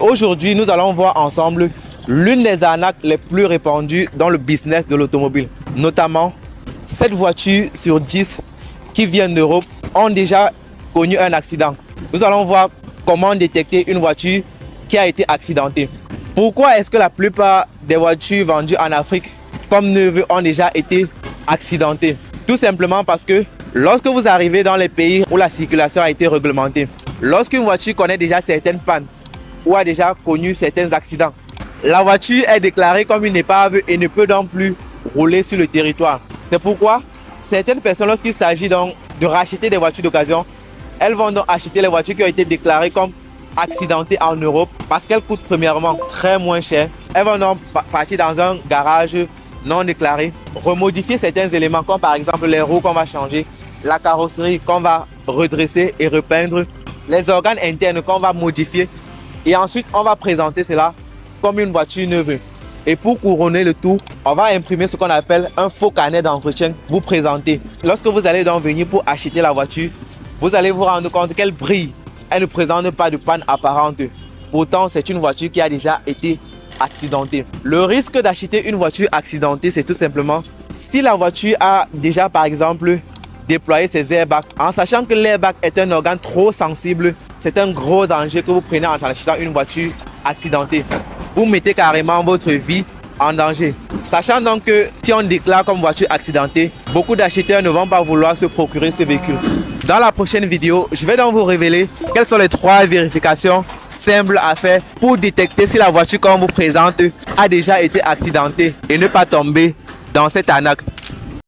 Aujourd'hui, nous allons voir ensemble l'une des arnaques les plus répandues dans le business de l'automobile. Notamment, 7 voitures sur 10 qui viennent d'Europe ont déjà connu un accident. Nous allons voir comment détecter une voiture qui a été accidentée. Pourquoi est-ce que la plupart des voitures vendues en Afrique comme neuves ont déjà été accidentées? Tout simplement parce que lorsque vous arrivez dans les pays où la circulation a été réglementée, lorsqu'une voiture connaît déjà certaines pannes ou a déjà connu certains accidents, la voiture est déclarée comme une épave et ne peut donc plus rouler sur le territoire. C'est pourquoi certaines personnes, lorsqu'il s'agit donc de racheter des voitures d'occasion, elles vont donc acheter les voitures qui ont été déclarées comme accidentées en Europe parce qu'elles coûtent premièrement très moins cher. Elles vont donc partir dans un garage non déclaré, remodifier certains éléments comme par exemple les roues qu'on va changer, la carrosserie qu'on va redresser et repeindre, les organes internes qu'on va modifier et ensuite on va présenter cela comme une voiture neuve. Et pour couronner le tout, on va imprimer ce qu'on appelle un faux carnet d'entretien, vous présenter. Lorsque vous allez donc venir pour acheter la voiture, vous allez vous rendre compte qu'elle brille. Elle ne présente pas de panne apparente. Pourtant, c'est une voiture qui a déjà été accidentée. Le risque d'acheter une voiture accidentée, c'est tout simplement si la voiture a déjà, par exemple, déployé ses airbags. En sachant que l'airbag est un organe trop sensible, c'est un gros danger que vous prenez en achetant une voiture accidentée. Vous mettez carrément votre vie en danger. Sachant donc que si on déclare comme voiture accidentée, beaucoup d'acheteurs ne vont pas vouloir se procurer ce véhicule. Dans la prochaine vidéo, je vais donc vous révéler quelles sont les 3 vérifications simples à faire pour détecter si la voiture qu'on vous présente a déjà été accidentée et ne pas tomber dans cette arnaque.